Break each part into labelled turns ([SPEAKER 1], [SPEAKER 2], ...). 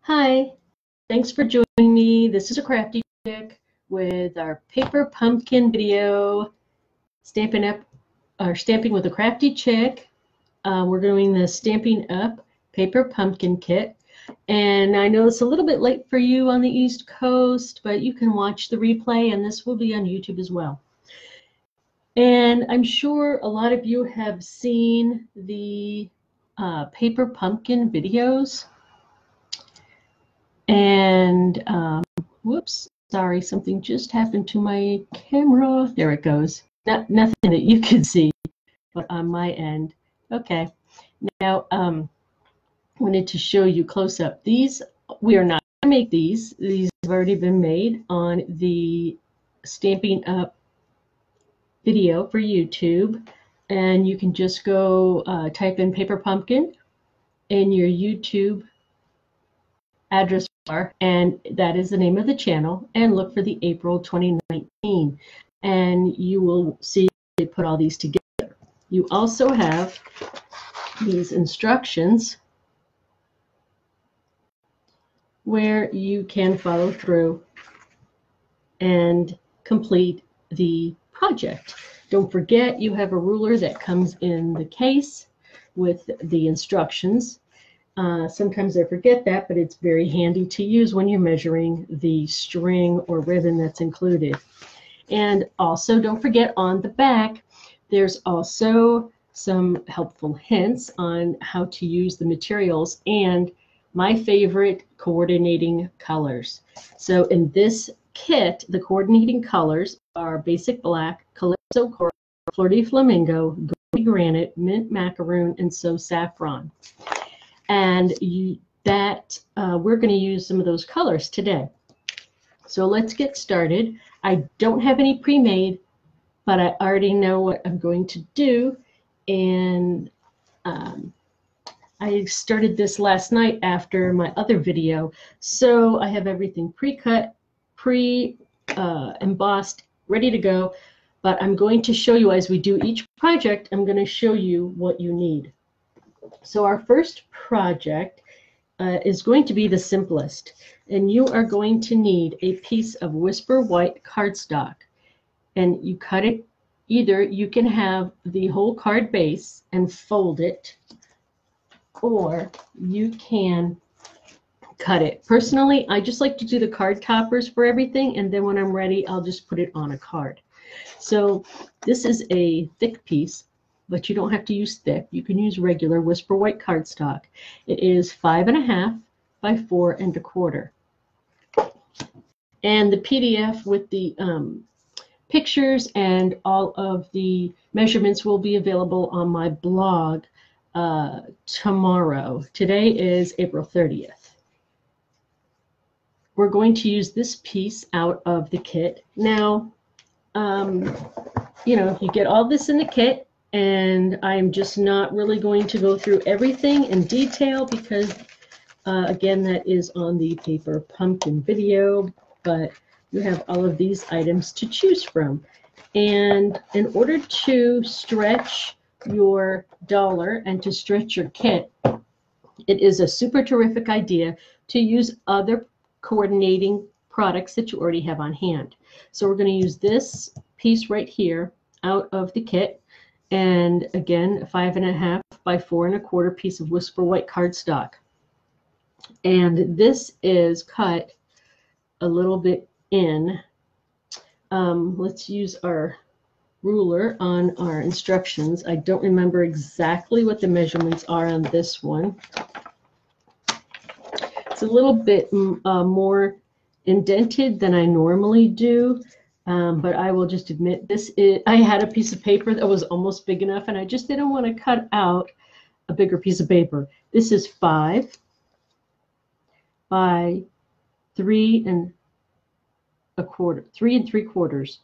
[SPEAKER 1] Hi, thanks for joining me. This is a crafty chick with our paper pumpkin video, stamping with a crafty chick. We're doing the Stampin' Up paper pumpkin kit. And I know it's a little bit late for you on the East Coast, but you can watch the replay, and this will be on YouTube as well. And I'm sure a lot of you have seen the paper pumpkin videos. And whoops, sorry, something just happened to my camera. There it goes. Nothing that you can see, but on my end. Okay. Now, wanted to show you close up. These, we are not going to make these. These have already been made on the Stampin' Up video for YouTube. And you can just go type in paper pumpkin in your YouTube address bar, and that is the name of the channel, and look for the April 2019, and you will see they put all these together. You also have these instructions where you can follow through and complete the project. Don't forget, you have a ruler that comes in the case with the instructions. Sometimes I forget that, but it's very handy to use when you're measuring the string or ribbon that's included. And also, don't forget, on the back, there's also some helpful hints on how to use the materials and my favorite coordinating colors. So in this kit, the coordinating colors are basic black, calypso coral, fleur de flamingo, gold granite, mint macaroon, and so saffron. And we're going to use some of those colors today. So let's get started. I don't have any pre-made, but I already know what I'm going to do. And I started this last night after my other video. So I have everything pre-cut, embossed, ready to go. But I'm going to show you as we do each project, I'm going to show you what you need. So our first project is going to be the simplest, and you are going to need a piece of Whisper White cardstock, and you cut it. Either you can have the whole card base and fold it, or you can cut it. Personally, I just like to do the card toppers for everything, and then when I'm ready, I'll just put it on a card. So this is a thick piece, but you don't have to use thick. You can use regular Whisper White cardstock. It is 5.5 by 4 1/4. And the PDF with the pictures and all of the measurements will be available on my blog tomorrow. Today is April 30th. We're going to use this piece out of the kit. Now, you get all this in the kit, and I'm just not really going to go through everything in detail because, again, that is on the paper pumpkin video, but you have all of these items to choose from. And in order to stretch your dollar and to stretch your kit, it is a super terrific idea to use other coordinating products that you already have on hand. So we're going to use this piece right here out of the kit. And again, 5.5 by 4 1/4 piece of Whisper White cardstock. And this is cut a little bit in. Let's use our ruler on our instructions. I don't remember exactly what the measurements are on this one. It's a little bit more indented than I normally do. But I will just admit, I had a piece of paper that was almost big enough, and I just didn't want to cut out a bigger piece of paper. This is 5 by 3 3 3/4.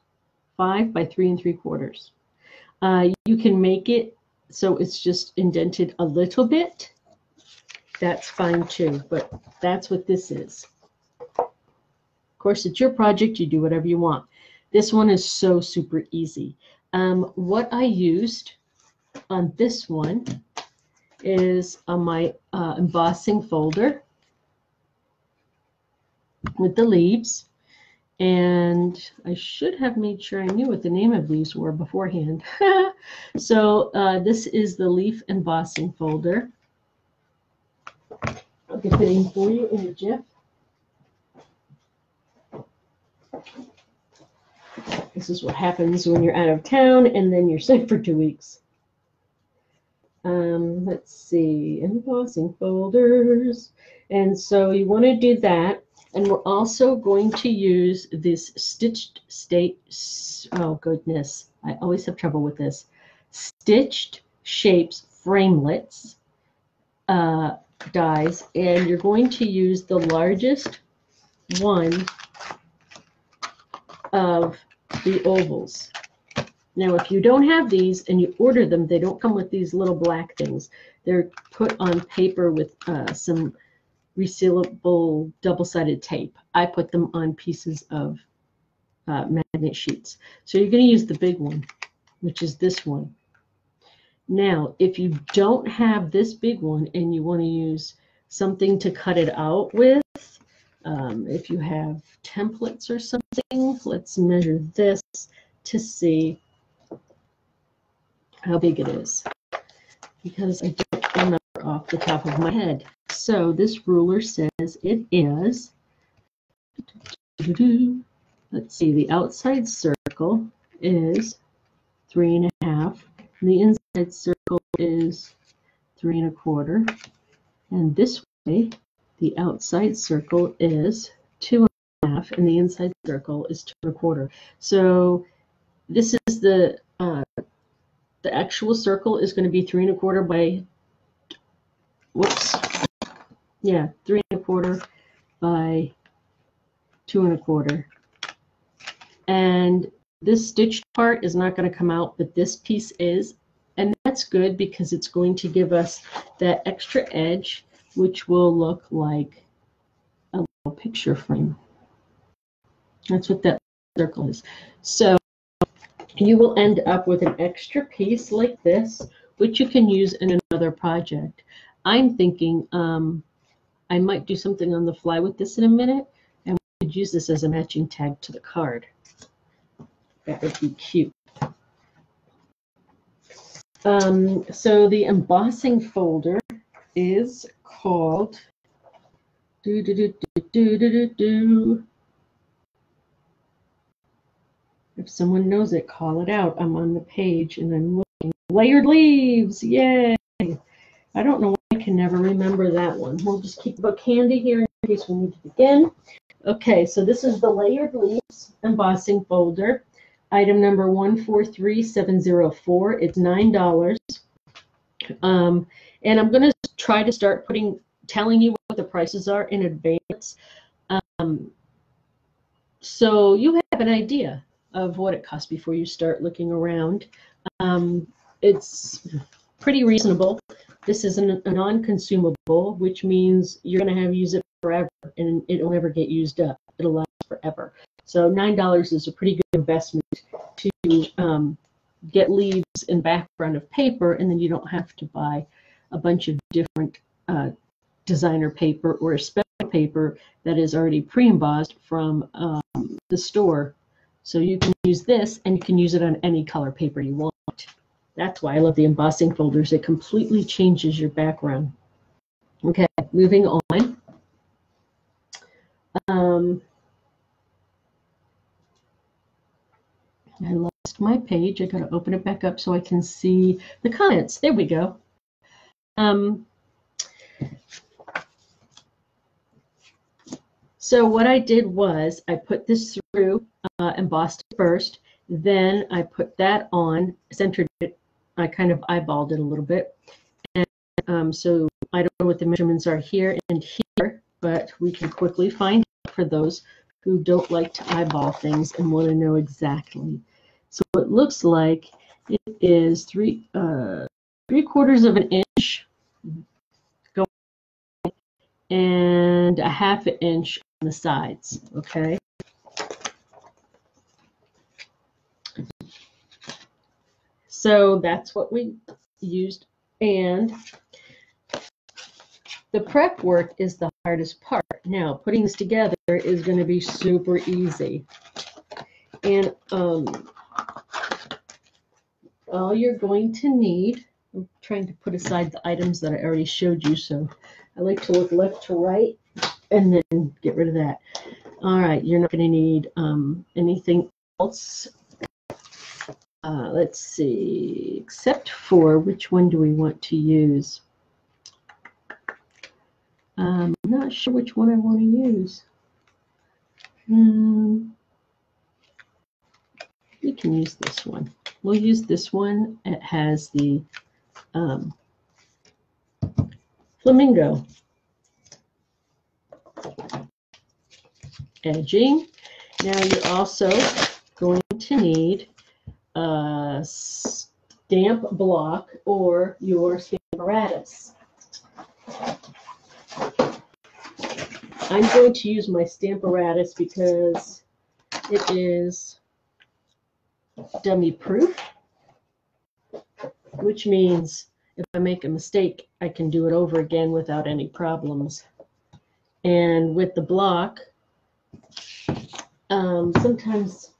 [SPEAKER 1] 5 by 3 3/4. You can make it so it's just indented a little bit. That's fine too, but that's what this is. Of course, it's your project. You do whatever you want. This one is so super easy. What I used on this one is on my embossing folder. with the leaves. And I should have made sure I knew what the name of these were beforehand. So this is the leaf embossing folder. I'll get it in for you in a jiff. This is what happens when you're out of town and then you're sick for 2 weeks. Let's see, embossing folders. And so you want to do that. And we're also going to use this stitched oh goodness, I always have trouble with this. Stitched shapes framelits dies, and you're going to use the largest one of the ovals. Now, if you don't have these and you order them, they don't come with these little black things. They're put on paper with some resealable double-sided tape. I put them on pieces of magnet sheets. So you're going to use the big one, which is this one. Now, if you don't have this big one and you want to use something to cut it out with, if you have templates or something, let's measure this to see how big it is, because I don't remember off the top of my head. So this ruler says it is, let's see, the outside circle is 3.5, and the inside circle is 3 1/4, and this way the outside circle is 2 1/2, and the inside circle is 2 1/4. So this is the actual circle is going to be 3 1/4 by, whoops, yeah, 3 1/4 by 2 1/4. And this stitched part is not going to come out, but this piece is, and that's good because it's going to give us that extra edge, which will look like a little picture frame. That's what that circle is. So you will end up with an extra piece like this, which you can use in another project. I'm thinking I might do something on the fly with this in a minute, and we could use this as a matching tag to the card. That would be cute. So the embossing folder is called If someone knows it, call it out. I'm on the page and I'm looking. Layered leaves, yay! I don't know why I can never remember that one. We'll just keep a book handy here in case we need it again. Okay, so this is the layered leaves embossing folder. Item number 143704. It's $9. And I'm going to try to start telling you what the prices are in advance, so you have an idea of what it costs before you start looking around. It's pretty reasonable. This is a non-consumable, which means you're going to use it forever, and it'll never get used up. It'll last forever. So $9 is a pretty good investment to get leaves and background of paper, and then you don't have to buy a bunch of different designer paper or special paper that is already pre-embossed from the store. So you can use this, and you can use it on any color paper you want. That's why I love the embossing folders. It completely changes your background. Okay, moving on. I lost my page. I got to open it back up so I can see the comments. There we go. So what I did was I put this through, embossed it first, then I put that on, centered it. I kind of eyeballed it a little bit. And so I don't know what the measurements are here and here, but we can quickly find out for those who don't like to eyeball things and want to know exactly. So it looks like it is 3/4 of an inch going and 1/2 inch on the sides, okay? So that's what we used, and The prep work is the hardest part. Now, putting this together is going to be super easy. And all you're going to need, I'm trying to put aside the items that I already showed you, so I like to look left to right and then get rid of that. All right, you're not going to need anything else. Let's see, except for which one do we want to use? I'm not sure which one I want to use. We can use this one. We'll use this one. It has the flamingo edging. Now you're also going to need a stamp block or your stamp apparatus. I'm going to use my stamp apparatus because it is dummy proof, which means if I make a mistake, I can do it over again without any problems. And with the block, sometimes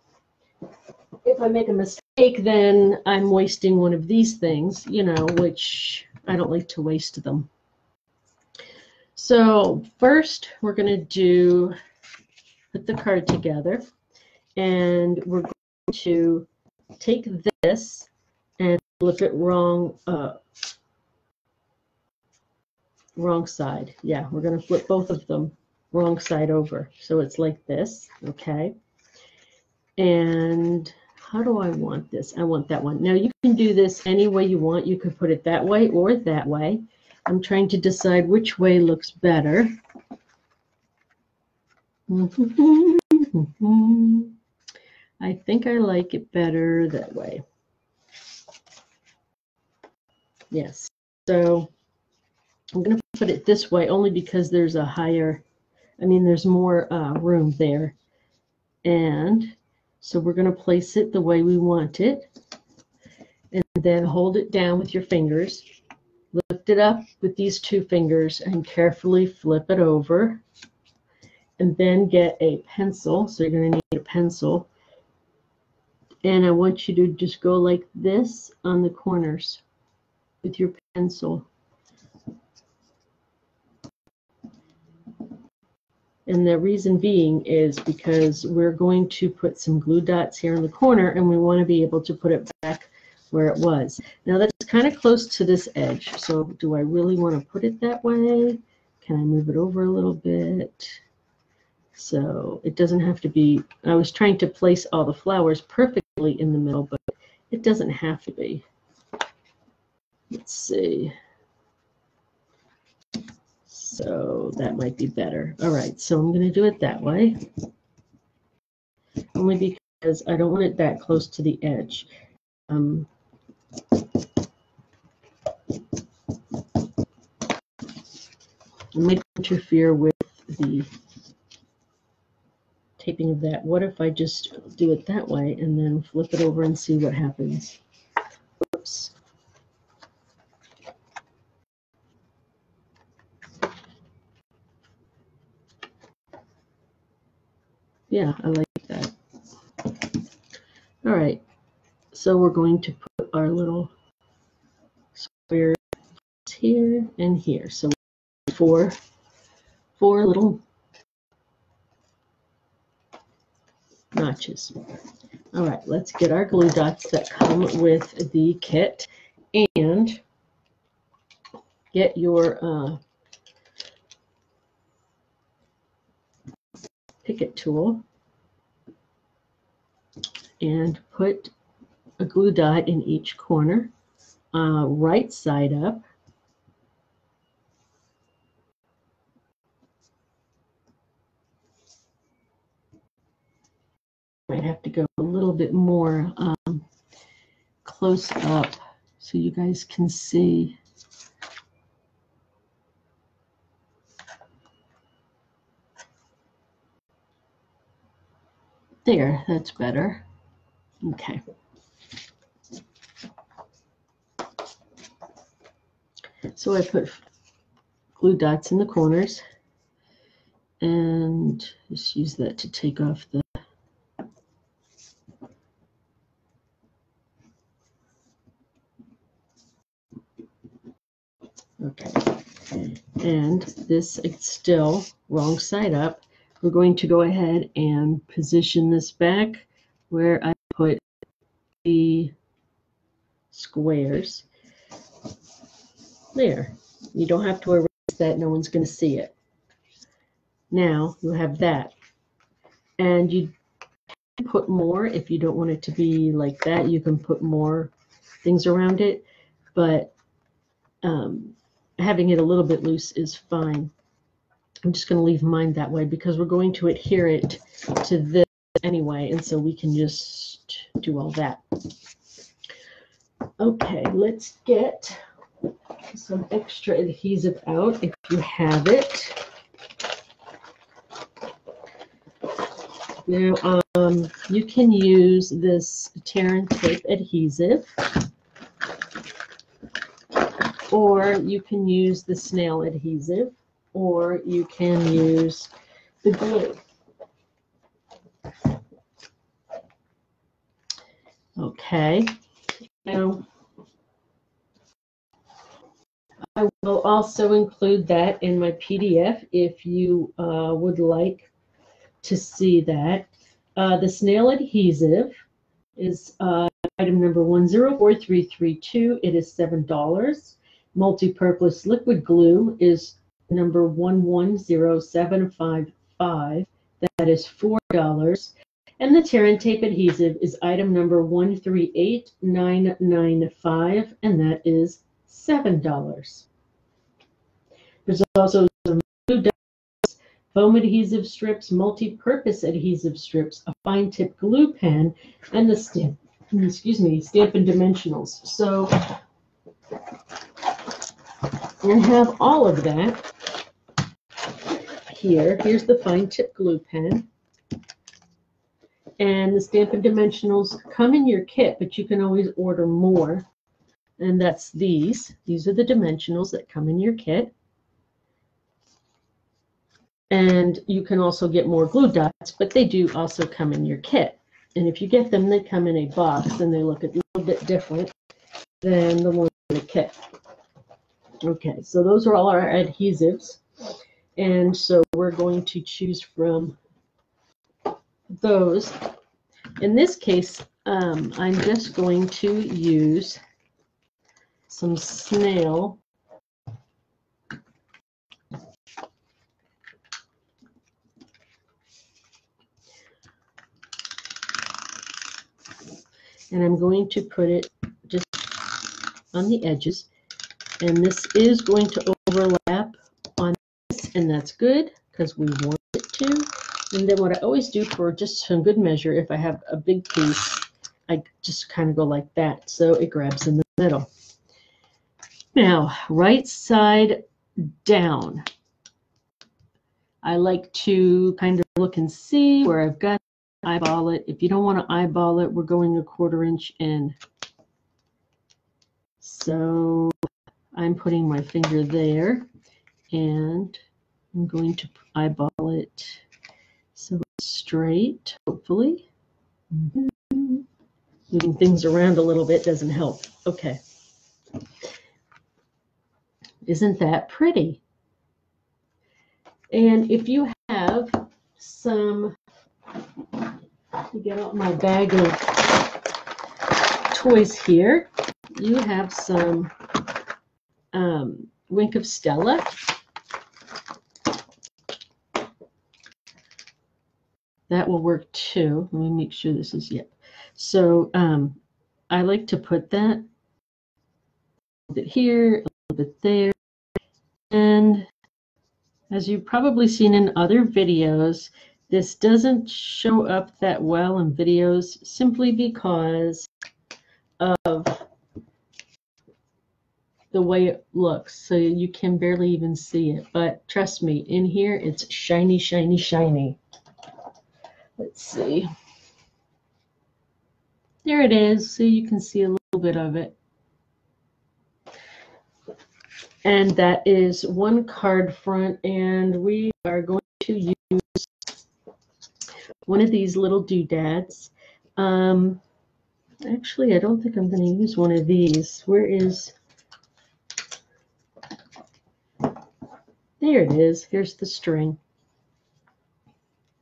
[SPEAKER 1] if I make a mistake, then I'm wasting one of these things, you know, which I don't like to waste them. So first we're going to put the card together, and we're going to take this and flip it wrong side. Yeah, we're going to flip both of them wrong side over. So it's like this, okay? And how do I want this? I want that one. Now you can do this any way you want. You could put it that way or that way. I'm trying to decide which way looks better. I think I like it better that way. Yes. So I'm going to put it this way only because there's a higher, there's more room there. And so we're going to place it the way we want it. And then hold it down with your fingers. Lift it up with these two fingers and carefully flip it over. And then get a pencil. So you're going to need a pencil. And I want you to just go like this on the corners with your pencil. And the reason being is because we're going to put some glue dots here in the corner, and we want to be able to put it back where it was. Now that's kind of close to this edge. So do I really want to put it that way? Can I move it over a little bit? So it doesn't have to be, I was trying to place all the flowers perfectly in the middle, but it doesn't have to be. Let's see. So that might be better. All right, so I'm going to do it that way. Only because I don't want it that close to the edge. It might interfere with the taping of that. What if I just do it that way and then flip it over and see what happens? Oops. Yeah, I like that. All right, so we're going to put our little squares here and here. So four little notches. All right, let's get our glue dots that come with the kit and get your Picket tool and put a glue dot in each corner, right side up. Might have to go a little bit more close up so you guys can see. There, that's better. Okay. So I put glue dots in the corners. And just use that to take off the okay. And this is still wrong side up. We're going to go ahead and position this back where I put the squares. There. You don't have to erase that. No one's going to see it. Now you have that. And you can put more if you don't want it to be like that. You can put more things around it. But having it a little bit loose is fine. I'm just going to leave mine that way because we're going to adhere it to this anyway, and so we can just do all that. Okay, let's get some extra adhesive out if you have it. Now, you can use this tear and tape adhesive, or you can use the snail adhesive, or you can use the glue. Okay, now I will also include that in my PDF if you would like to see that. The snail adhesive is item number 104332. It is $7. Multi-purpose liquid glue is number 110755. That is $4. And the tear and tape adhesive is item number 138995, and that is $7. There's also some glue dots, foam adhesive strips, multi-purpose adhesive strips, a fine tip glue pen, and the Stampin' Dimensionals. So I have all of that here. Here's the fine tip glue pen. And the Stampin' Dimensionals come in your kit, but you can always order more. And that's these. These are the dimensionals that come in your kit. And you can also get more glue dots, but they do also come in your kit. And if you get them, they come in a box, and they look a little bit different than the ones in the kit. Okay, so those are all our adhesives. And so we're going to choose from those. In this case, I'm just going to use some snail and I'm going to put it just on the edges, and this is going to overlap on this, and that's good because we want it to. And then what I always do for just some good measure, if I have a big piece, I just kind of go like that so it grabs in the middle. Now, right side down, I like to kind of look and see where I've got to eyeball it. If you don't want to eyeball it, we're going a 1/4 inch in. So I'm putting my finger there, and I'm going to eyeball it so it's straight, hopefully. Moving things around a little bit doesn't help. Okay. Isn't that pretty? And if you have some, you get out my bag of toys here, you have some Wink of Stella. That will work too. Let me make sure this is, yep. So I like to put that a little bit here, a little bit there. And as you've probably seen in other videos, this doesn't show up that well in videos simply because of the way it looks. So you can barely even see it. But trust me, in here it's shiny, shiny, shiny. Let's see. There it is. So you can see a little bit of it. And that is one card front, and we are going to use one of these little doodads. Actually, I don't think I'm going to use one of these. Where is... There it is. Here's the string.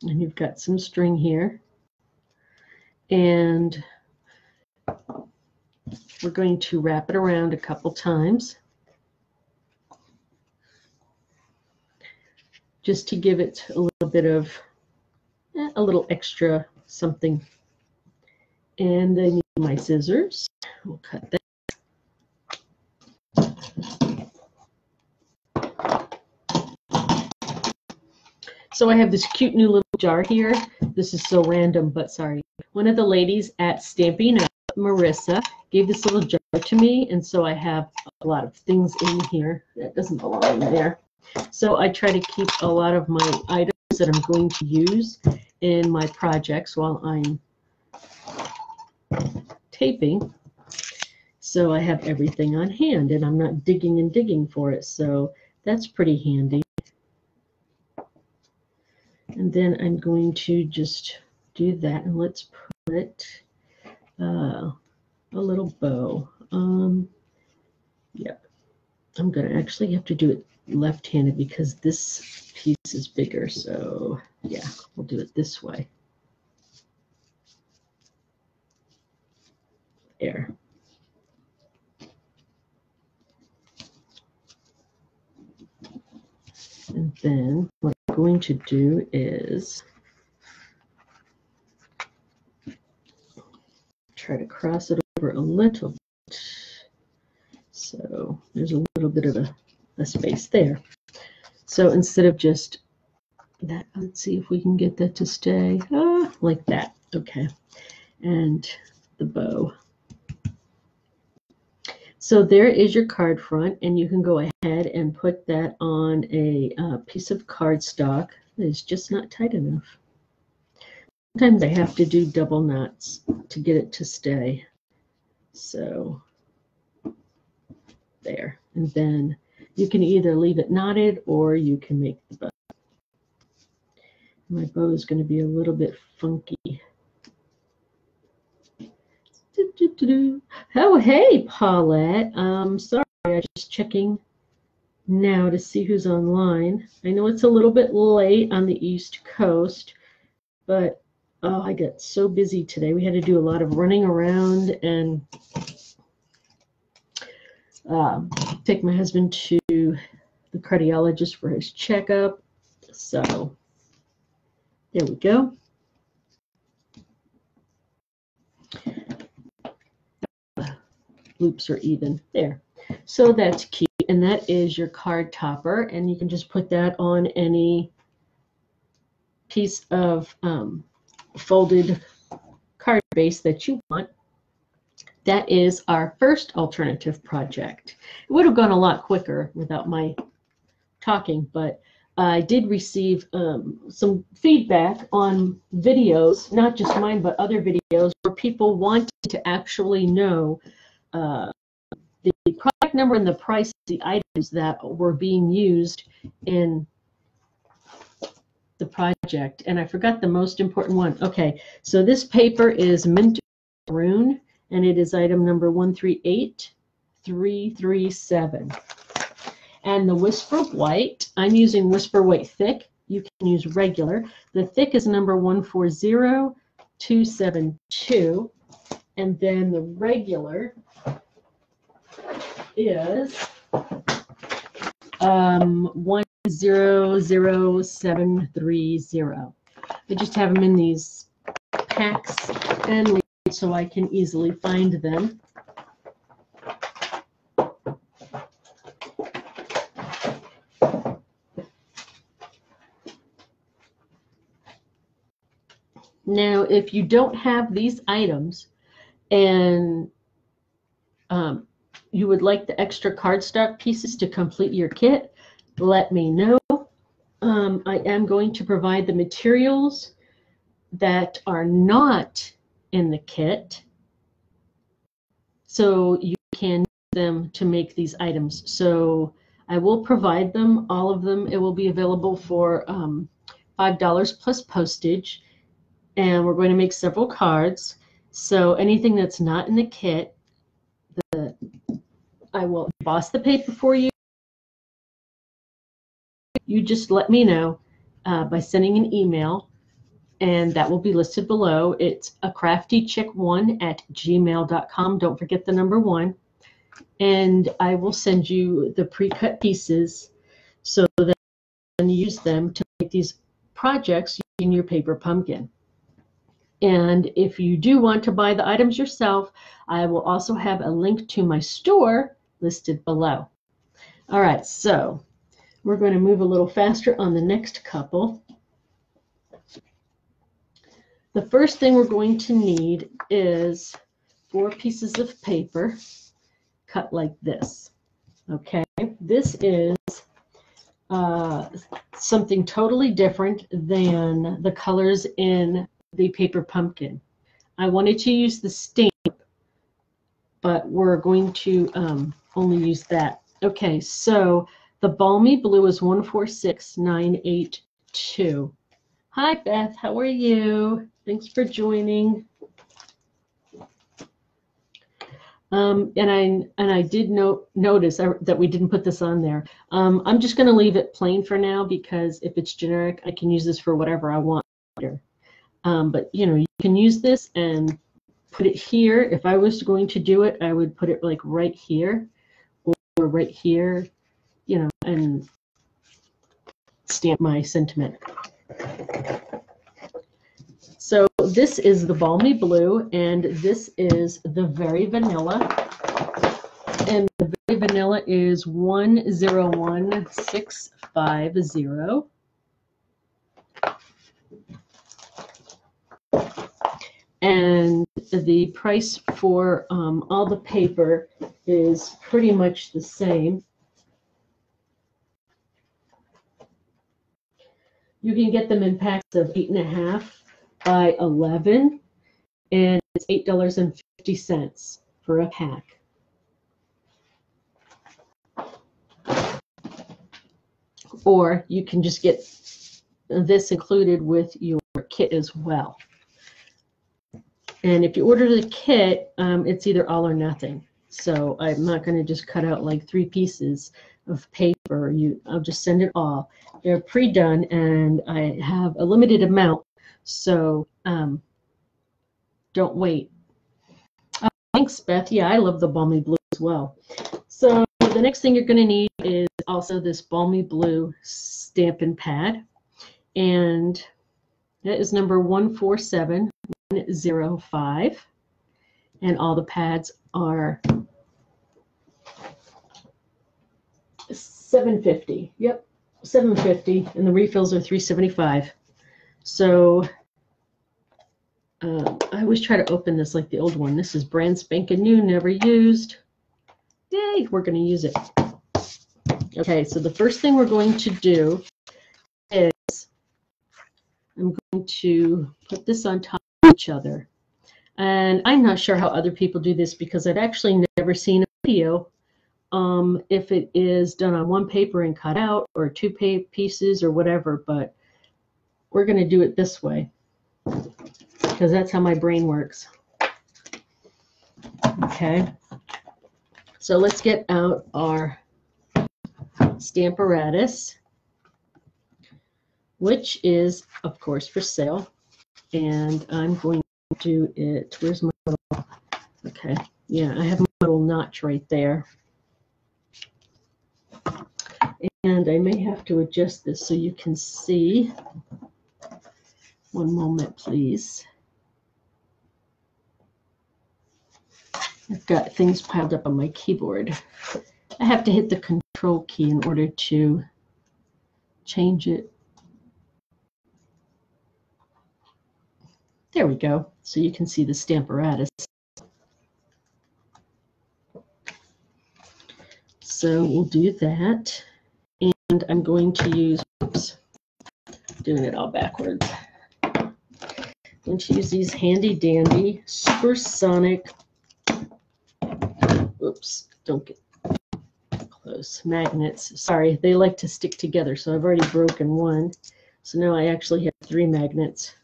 [SPEAKER 1] And you've got some string here. And we're going to wrap it around a couple times, just to give it a little bit of a little extra something. And I need my scissors. We'll cut that. So I have this cute new little jar here. This is so random, but sorry. One of the ladies at Stampin' Up, Marissa, gave this little jar to me, and so I have a lot of things in here that doesn't belong in there. So I try to keep a lot of my items that I'm going to use in my projects while I'm taping. So I have everything on hand, and I'm not digging and digging for it. So that's pretty handy. And then I'm going to just do that, and let's put a little bow. Yep. I'm going to actually have to do it left-handed because this piece is bigger. So yeah, we'll do it this way. There. And then what I'm going to do is try to cross it over a little bit. So there's a little bit of a space there. So instead of just that, let's see if we can get that to stay like that. Okay. And the bow. So there is your card front, and you can go ahead and put that on a piece of cardstock that is just not tight enough. Sometimes I have to do double knots to get it to stay. So there. And then you can either leave it knotted or you can make the bow. My bow is going to be a little bit funky. Oh, hey, Paulette. Sorry, I was just checking now to see who's online. I know it's a little bit late on the East Coast, but oh, I got so busy today. We had to do a lot of running around and take my husband to the cardiologist for his checkup. So there we go. Loops are even there. So that's cute, and that is your card topper, and you can just put that on any piece of folded card base that you want. That is our first alternative project. It would have gone a lot quicker without my talking, but I did receive some feedback on videos, not just mine, but other videos, where people wanted to actually know the product number and the price of the items that were being used in the project. And I forgot the most important one. Okay, so this paper is mint maroon, and it is item number 138337. And the Whisper White, I'm using Whisper White Thick. You can use regular. The thick is number 140272. And then the regular is 100730. I just have them in these packs and labels so I can easily find them. Now, if you don't have these items and you would like the extra cardstock pieces to complete your kit, let me know. I am going to provide the materials that are not in the kit, so you can use them to make these items. So I will provide them, all of them. It will be available for $5 plus postage. And we're going to make several cards. So anything that's not in the kit, I will emboss the paper for you. You just let me know by sending an email, and that will be listed below. It's acraftychick1@gmail.com. Don't forget the number 1. And I will send you the pre-cut pieces so that you can use them to make these projects using your paper pumpkin. And if you do want to buy the items yourself, I will also have a link to my store listed below. All right, so we're going to move a little faster on the next couple. The first thing we're going to need is 4 pieces of paper cut like this. Okay, this is something totally different than the colors in the paper pumpkin. I wanted to use the stamp, but we're going to only use that. Okay, so the balmy blue is 146982. Hi, Beth. How are you? Thanks for joining. And I did notice that we didn't put this on there. I'm just going to leave it plain for now because if it's generic, I can use this for whatever I want later. But you know, you can use this and put it here. If I was going to do it, I would put it like right here or right here, you know, and stamp my sentiment. So this is the balmy blue, and this is the very vanilla. And the very vanilla is 101650. And the price for all the paper is pretty much the same. You can get them in packs of 8.5 by 11, and it's $8.50 for a pack. Or you can just get this included with your kit as well. And if you order the kit, it's either all or nothing. So I'm not going to just cut out like 3 pieces of paper. I'll just send it all. They're pre-done, and I have a limited amount, so don't wait. Oh, thanks, Beth. Yeah, I love the balmy blue as well. So the next thing you're going to need is also this balmy blue Stampin' Pad, and that is number 147105, and all the pads are $7.50. Yep, $7.50, and the refills are $3.75. So I always try to open this like the old one. This is brand spanking new, never used. Yay, we're going to use it. Okay, so the first thing we're going to do is I'm going to put this on top of each other. And I'm not sure how other people do this because I've actually never seen a video if it is done on one paper and cut out, or 2 pieces or whatever, but we're going to do it this way because that's how my brain works. Okay, so let's get out our Stamparatus, which is, of course, for sale. And I'm going to do it. Where's my little, okay, yeah, I have my little notch right there. And I may have to adjust this so you can see. One moment, please. I've got things piled up on my keyboard. I have to hit the Control key in order to change it. There we go. So you can see the Stamparatus. So we'll do that. And I'm going to use, oops, doing it all backwards. I'm going to use these handy dandy supersonic, oops, don't get close. those magnets. Sorry, they like to stick together, so I've already broken one. So now I actually have 3 magnets.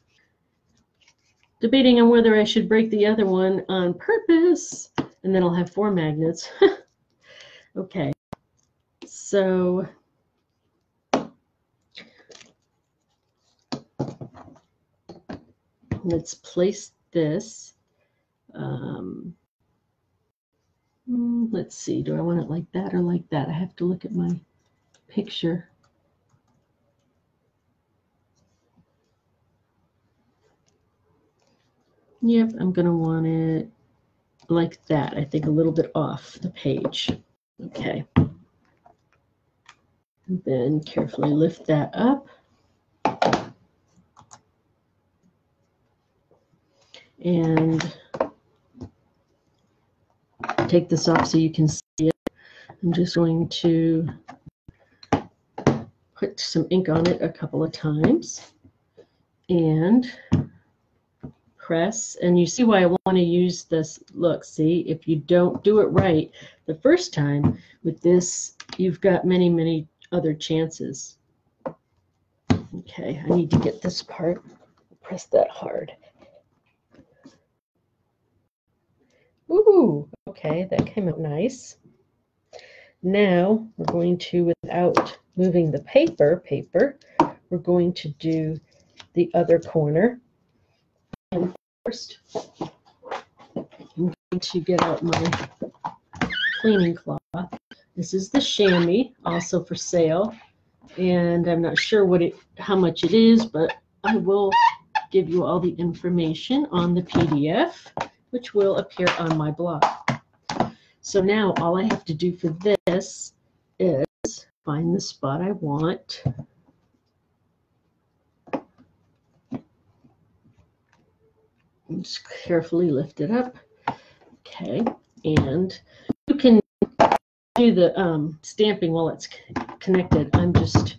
[SPEAKER 1] Debating on whether I should break the other one on purpose, and then I'll have 4 magnets. Okay, so let's place this. Let's see, do I want it like that or like that? I have to look at my picture. Yep, I'm going to want it like that. I think a little bit off the page. Okay. And then carefully lift that up. And take this off so you can see it. I'm just going to put some ink on it a couple of times and press. And you see why I want to use this. Look, see, if you don't do it right the first time with this, you've got many, many other chances. Okay, I need to get this part. Press that hard. Ooh, okay, that came out nice. Now we're going to, without moving the paper, we're going to do the other corner. And first, I'm going to get out my cleaning cloth. This is the chamois, also for sale, and I'm not sure how much it is, but I will give you all the information on the PDF, which will appear on my blog. So now all I have to do for this is find the spot I want. And just carefully lift it up. Okay, and you can do the stamping while it's connected. I'm just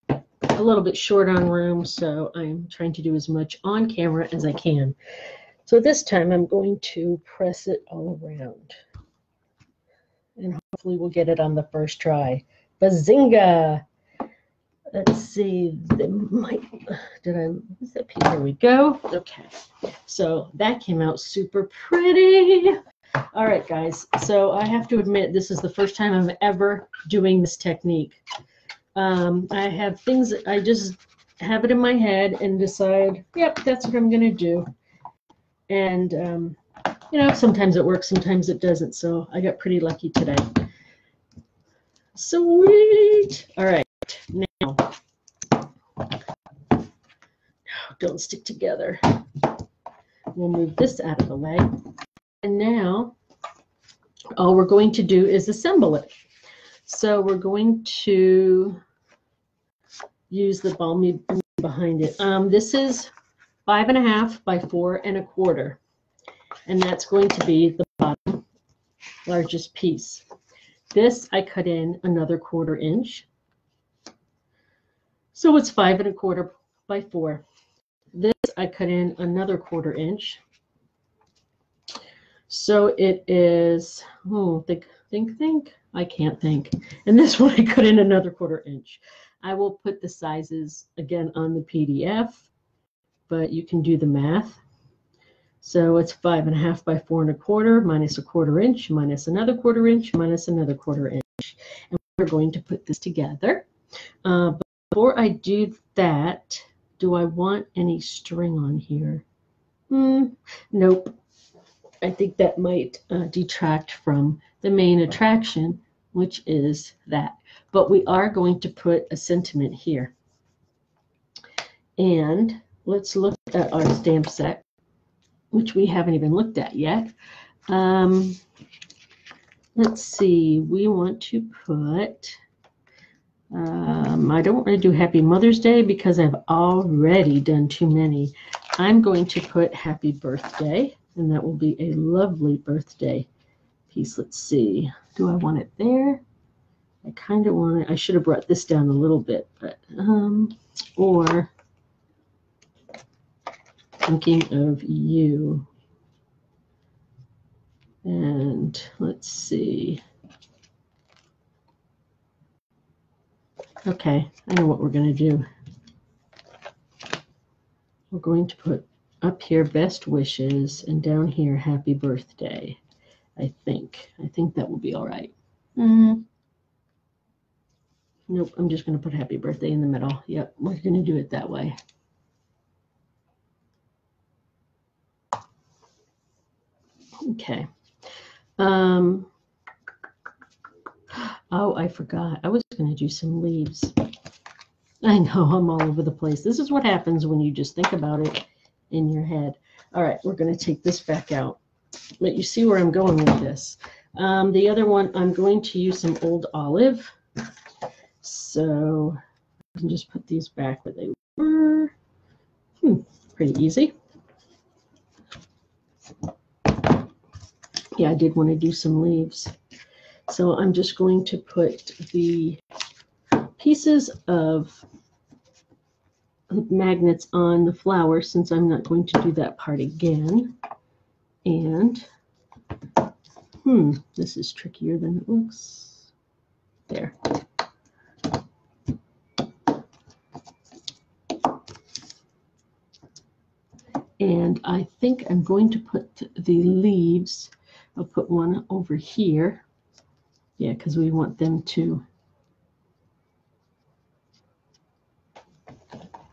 [SPEAKER 1] a little bit short on room, so I'm trying to do as much on camera as I can. So this time I'm going to press it all around. And hopefully we'll get it on the first try. Bazinga! Let's see. Here we go. Okay. So that came out super pretty. All right, guys. So I have to admit, this is the first time I'm ever doing this technique. I have things, I just have it in my head and decide, yep, that's what I'm going to do. And, you know, sometimes it works, sometimes it doesn't. So I got pretty lucky today. Sweet. All right. Now, don't stick together. We'll move this out of the way. And now, all we're going to do is assemble it. So we're going to use the balmy behind it. This is 5.5 by 4 1/4. And that's going to be the bottom largest piece. This I cut in another 1/4 inch. So it's 5 1/4 by 4. This I cut in another 1/4 inch. So it is, think. I can't think. And this one I cut in another 1/4 inch. I will put the sizes again on the PDF, but you can do the math. So it's 5.5 by 4 1/4 minus a 1/4 inch minus another 1/4 inch minus another 1/4 inch. And we're going to put this together. But before I do that, do I want any string on here? Nope. I think that might detract from the main attraction, which is that. But we are going to put a sentiment here. And let's look at our stamp set, which we haven't even looked at yet. Let's see. We want to put, I don't want to do Happy Mother's Day because I've already done too many. I'm going to put Happy Birthday, and that will be a lovely birthday piece. Let's see. Do I want it there? I kind of want it. I should have brought this down a little bit, but or thinking of you. And let's see. Okay, I know what we're going to do. We're going to put up here best wishes and down here happy birthday. I think that will be all right. Nope, I'm just going to put happy birthday in the middle. Yep, we're going to do it that way. Okay. Oh, I forgot. I was going to do some leaves. I know I'm all over the place. This is what happens when you just think about it in your head. All right, we're going to take this back out. But you see where I'm going with this. The other one, I'm going to use some old olive. So I can just put these back where they were. Pretty easy. Yeah, I did want to do some leaves. So I'm just going to put the pieces of magnets on the flower since I'm not going to do that part again. And this is trickier than it looks. There. And I think I'm going to put the leaves, I'll put one over here. Yeah, because we want them to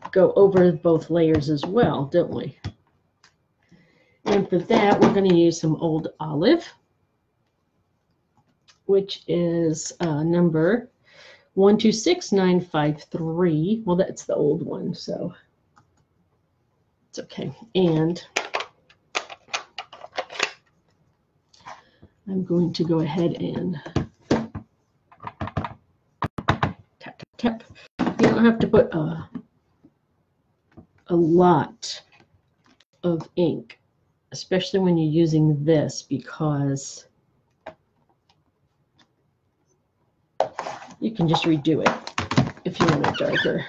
[SPEAKER 1] go over both layers as well, don't we? And for that, we're going to use some old olive, which is number 126953. Well, that's the old one, so it's okay. And I'm going to go ahead and tap, tap, tap. You don't have to put a lot of ink, especially when you're using this, because you can just redo it if you want it darker.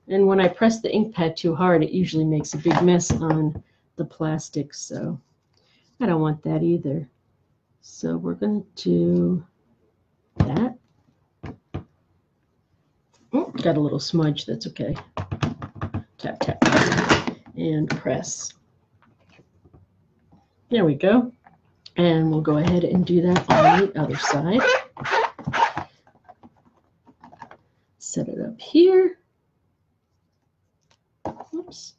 [SPEAKER 1] And when I press the ink pad too hard, it usually makes a big mess on the plastic, so I don't want that either. So we're going to do that. Oh, got a little smudge, that's okay. Tap, tap, tap, and press. There we go. And we'll go ahead and do that on the other side. Set it up here. Oops.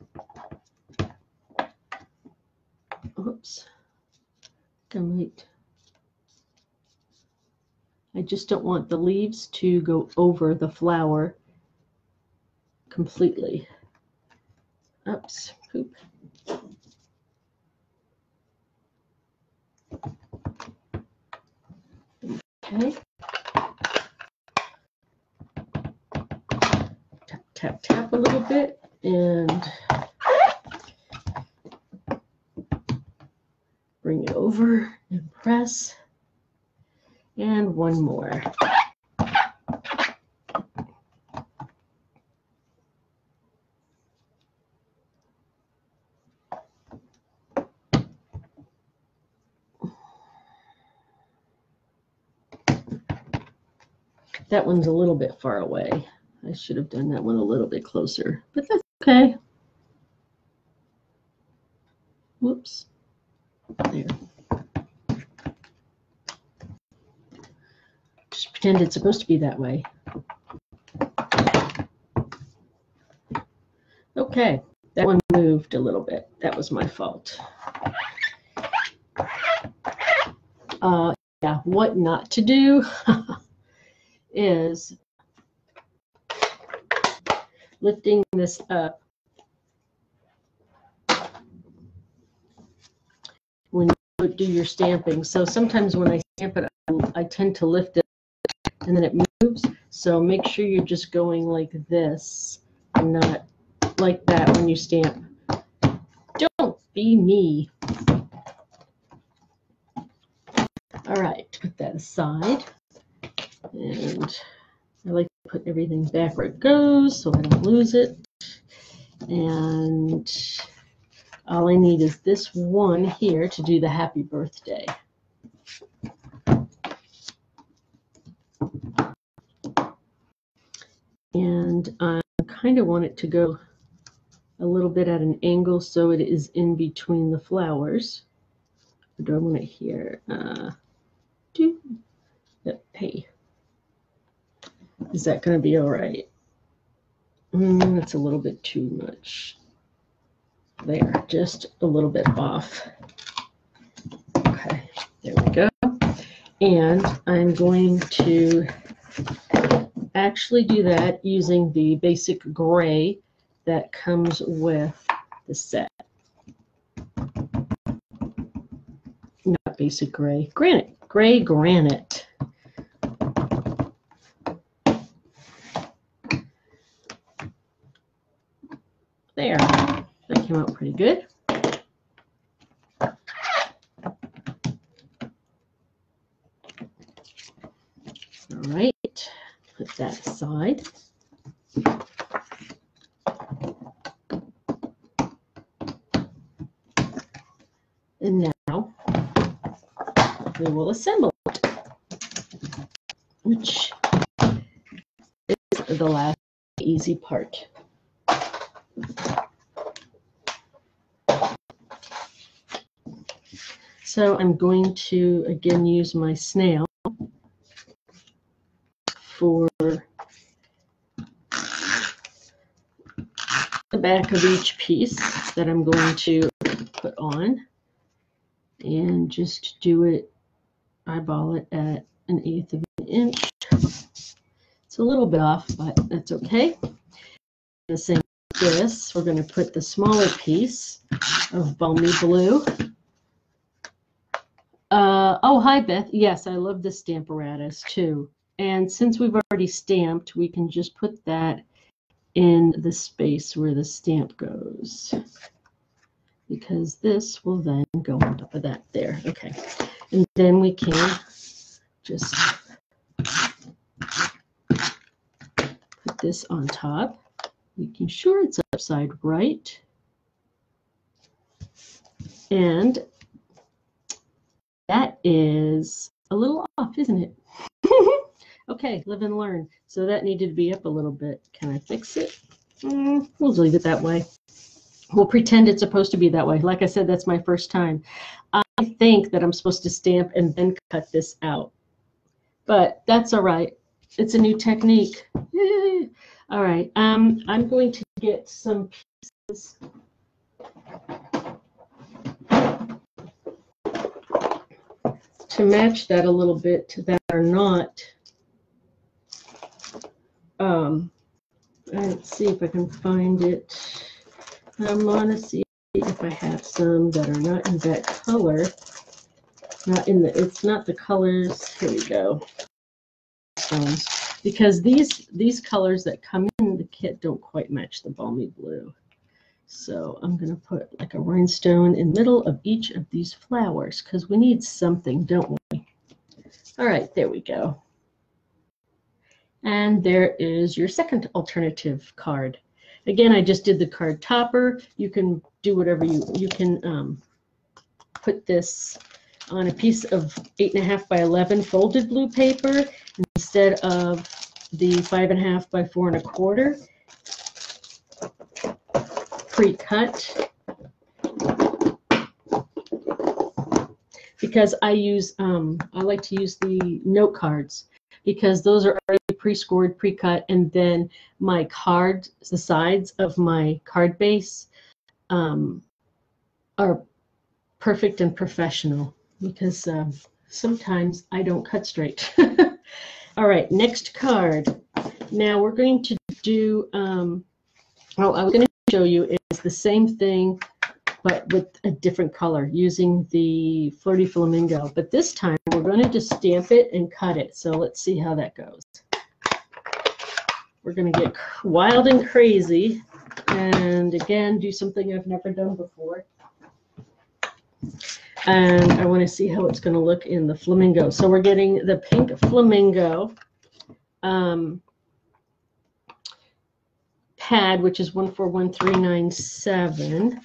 [SPEAKER 1] Oops. I just don't want the leaves to go over the flower completely. Oops. Poop. Okay. Tap, tap, tap a little bit and bring it over and press. And one more. That one's a little bit far away. I should have done that one a little bit closer, but that's okay. Whoops. There. Just pretend it's supposed to be that way. Okay, that one moved a little bit. That was my fault. Yeah, what not to do is lifting this up when you do your stamping. So sometimes when I stamp it, I tend to lift it and then it moves. So make sure you're just going like this and not like that when you stamp. Don't be me. All right, put that aside. And I like to put everything back where it goes so I don't lose it. And all I need is this one here to do the happy birthday. And I kind of want it to go a little bit at an angle so it is in between the flowers. Or do I want it here? Hey, is that going to be all right? That's a little bit too much. There, just a little bit off. Okay, there we go. And I'm going to actually do that using the basic gray that comes with the set. Not basic gray, granite, gray granite. There, that came out pretty good. All right, put that aside. And now we will assemble it, which is the last easy part. So I'm going to again use my snail for the back of each piece that I'm going to put on, and just do it, eyeball it at 1/8 of an inch. It's a little bit off, but that's okay. The same with this, we're going to put the smaller piece of balmy blue. Oh, hi, Beth. Yes, I love the Stamparatus too. And since we've already stamped, we can just put that in the space where the stamp goes, because this will then go on top of that there. Okay. And then we can just put this on top, making sure it's upside right. And that is a little off, isn't it? Okay, live and learn. So that needed to be up a little bit. Can I fix it? We'll leave it that way. We'll pretend it's supposed to be that way. Like I said, that's my first time. I think that I'm supposed to stamp and then cut this out. But that's all right. It's a new technique. Yay. All right. I'm going to get some pieces. To match that a little bit, that are not. Let's see if I can find it. I'm going to see if I have some that are not in that color. Not in the. It's not the colors. Here we go. Because these colors that come in the kit don't quite match the balmy blue. So I'm going to put like a rhinestone in the middle of each of these flowers, because we need something, don't we? All right, there we go. And there is your second alternative card. Again, I just did the card topper. You can do whatever you can put this on a piece of 8.5 by 11 folded blue paper instead of the 5.5 by 4.25 pre-cut. Because I like to use the note cards, because those are already pre-scored, pre-cut, and then my cards, the sides of my card base, are perfect and professional, because sometimes I don't cut straight. All right, next card. Now we're going to do, I was going to show you is the same thing, but with a different color, using the Flirty Flamingo. But this time we're going to just stamp it and cut it. So let's see how that goes. We're going to get wild and crazy, and again, do something I've never done before. And I want to see how it's going to look in the flamingo. So we're getting the pink flamingo pad, which is 141397.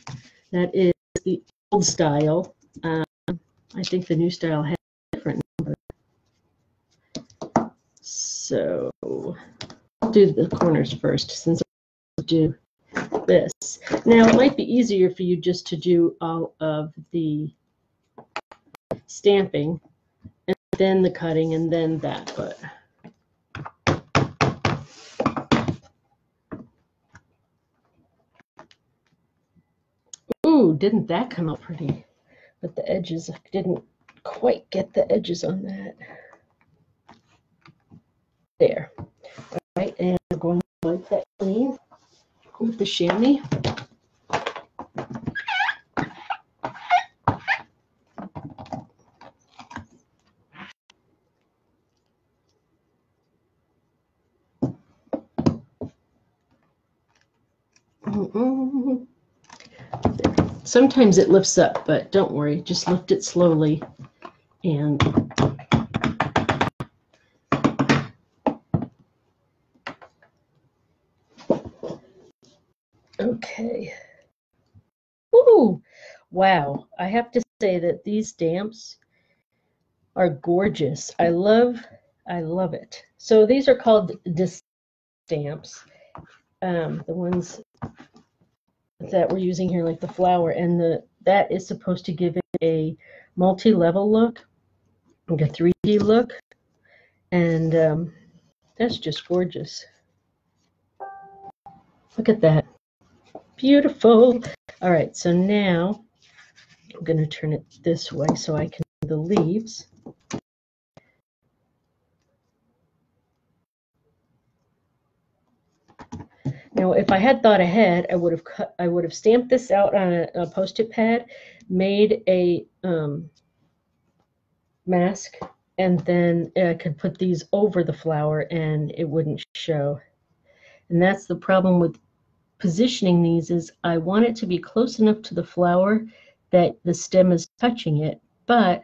[SPEAKER 1] That is the old style. I think the new style has a different number. So do the corners first since I'll do this. Now, it might be easier for you just to do all of the stamping and then the cutting and then that, but ooh, didn't that come out pretty? But the edges, I didn't quite get the edges on that. There. All right, and I'm going to wipe that clean with the chamois. Sometimes it lifts up, but don't worry, just lift it slowly and okay. Ooh, wow. I have to say that these stamps are gorgeous. I love it. So these are called disc stamps. The ones that we're using here, like the flower, and that is supposed to give it a multi-level look, like a 3D look, and that's just gorgeous. Look at that. Beautiful. All right, so now I'm going to turn it this way so I can do the leaves. Now, if I had thought ahead, I would have stamped this out on a Post-it pad, made a mask, and then I could put these over the flower and it wouldn't show. And that's the problem with positioning these, is I want it to be close enough to the flower that the stem is touching it, but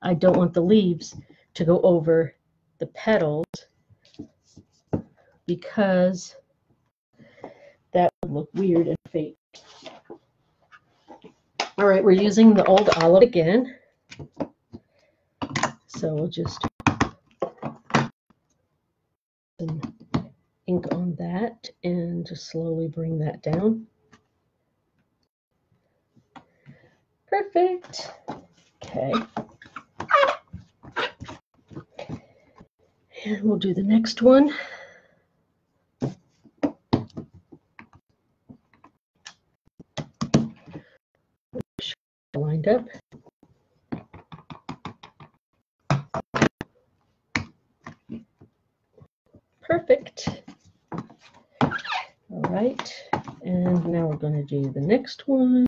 [SPEAKER 1] I don't want the leaves to go over the petals because that would look weird and fake. All right, we're using the old olive again. So we'll just put some ink on that and just slowly bring that down. Perfect. Okay. And we'll do the next one. Lined up. Perfect. All right, and now we're going to do the next one.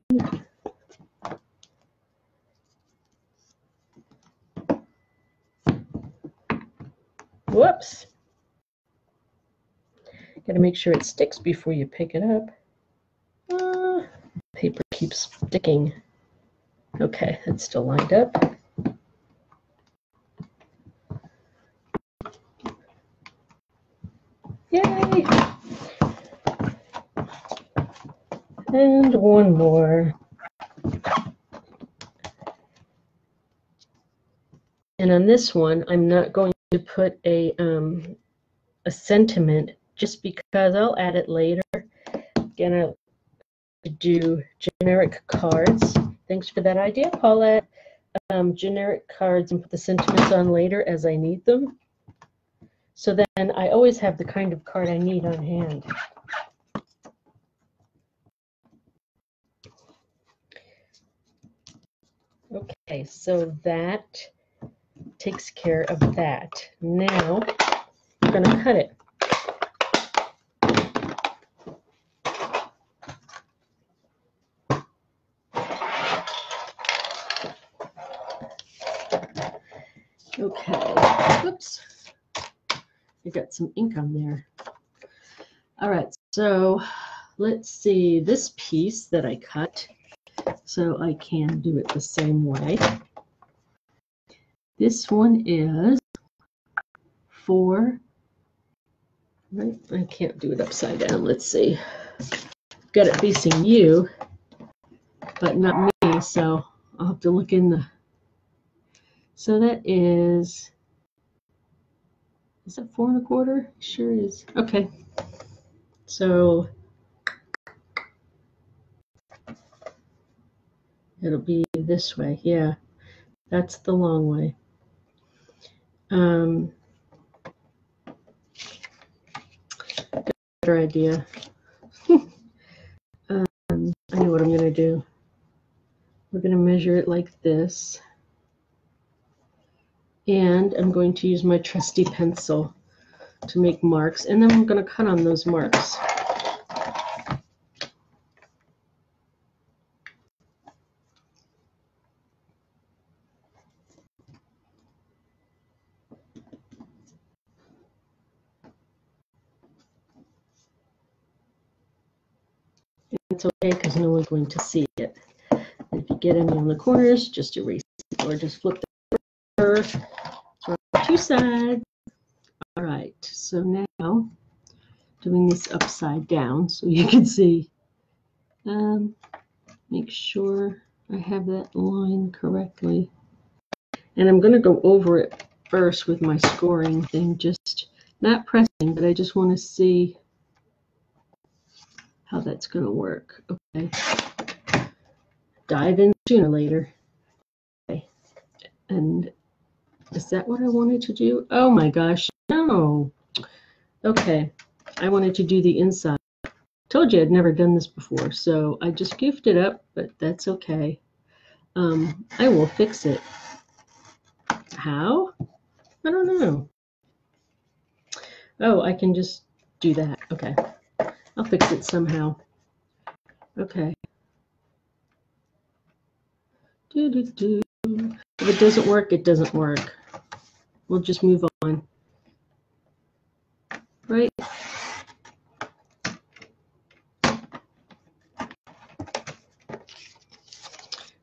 [SPEAKER 1] Whoops. Got to make sure it sticks before you pick it up. Paper keeps sticking. Okay, it's still lined up. Yay! And one more. And on this one, I'm not going to put a sentiment just because I'll add it later. Gonna do generic cards. Thanks for that idea, Paulette. Generic cards and put the sentiments on later as I need them. So then I always have the kind of card I need on hand. Okay, so that takes care of that. Now we're going to cut it. Okay, oops, I got some ink on there. All right, so let's see this piece that I cut, so I can do it the same way. This one is 4, right? I can't do it upside down. Let's see. Got it facing you, but not me, so I'll have to look in the. So that is Is that 4 1/4? Sure is. Okay. So it'll be this way. Yeah, that's the long way. Better idea. I know what I'm going to do. We're going to measure it like this. And I'm going to use my trusty pencil to make marks. And then I'm going to cut on those marks. It's okay because no one's going to see it. And if you get any on the corners, just erase it or just flip the paper from 2 sides. All right, so now doing this upside down so you can see. Make sure I have that line correctly. And I'm going to go over it first with my scoring thing, just not pressing, but I just want to see how that's going to work. Okay. Dive in sooner or later. Okay. And is that what I wanted to do? Oh my gosh, no. Okay, I wanted to do the inside. Told you I'd never done this before, so I just goofed it up, but that's okay. I will fix it. How? I don't know. Oh, I can just do that. Okay. I'll fix it somehow. Okay. If it doesn't work, it doesn't work. We'll just move on. Right?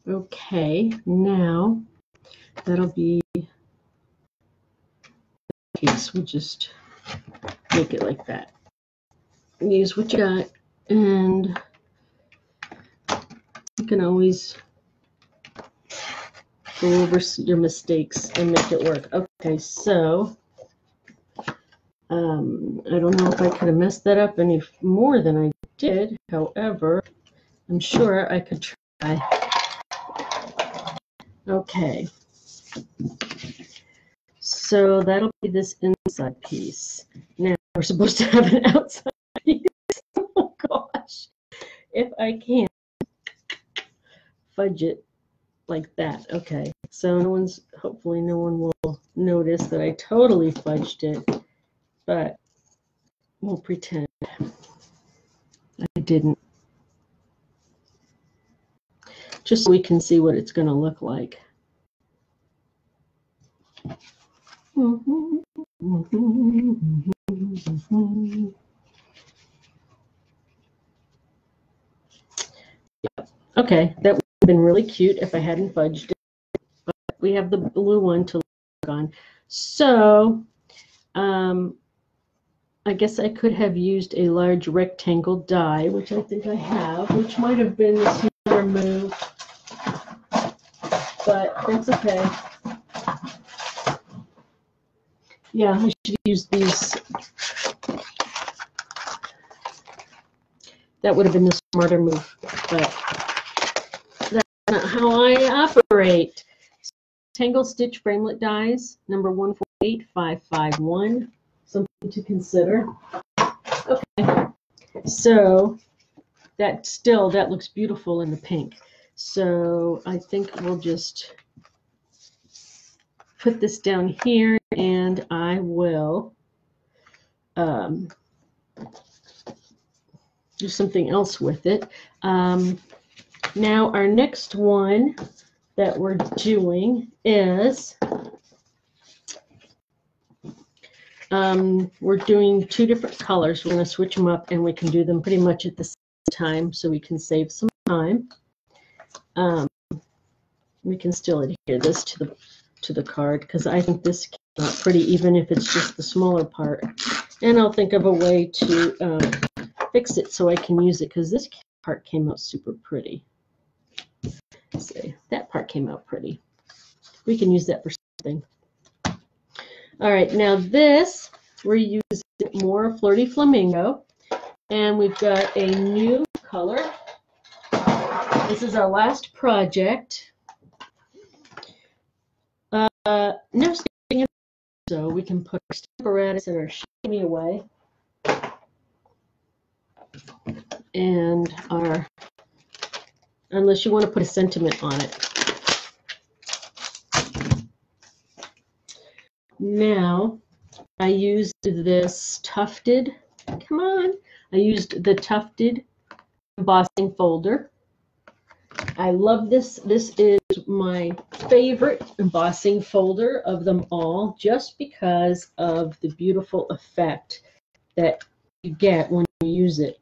[SPEAKER 1] Okay, now that'll be the piece. We'll just make it like that. Use what you got, and you can always go over your mistakes and make it work. Okay, so I don't know if I could have messed that up any more than I did. However, I'm sure I could try. Okay, so that'll be this inside piece. Now we're supposed to have an outside piece. Oh gosh, if I can fudge it like that. Okay, so hopefully no one will notice that I totally fudged it, but we'll pretend I didn't, just so we can see what it's going to look like. Okay, that would have been really cute if I hadn't fudged it, but we have the blue one to look on. So I guess I could have used a large rectangle die, which I think I have, which might have been a smaller move, but that's okay. Yeah, I should use these. That would have been the smarter move, but that's not how I operate. Tangle Stitch Framelit Dies, number 148551. Something to consider. Okay, so that looks beautiful in the pink. So I think we'll just put this down here, and I will do something else with it. Now our next one that we're doing is we're doing 2 different colors. We're going to switch them up, and we can do them pretty much at the same time so we can save some time. We can still adhere this to the card because I think this came out pretty, even if it's just the smaller part. And I'll think of a way to fix it so I can use it, because this part came out super pretty. Let's see, that part came out pretty. We can use that for something. All right, now this, we're using more Flirty Flamingo, and we've got a new color. This is our last project. No sticking, so we can put our stamp apparatus and our shimmy away. And our, unless you want to put a sentiment on it. Now, I used this tufted, come on, I used the tufted embossing folder. I love this. This is my favorite embossing folder of them all, just because of the beautiful effect that you get when you use it.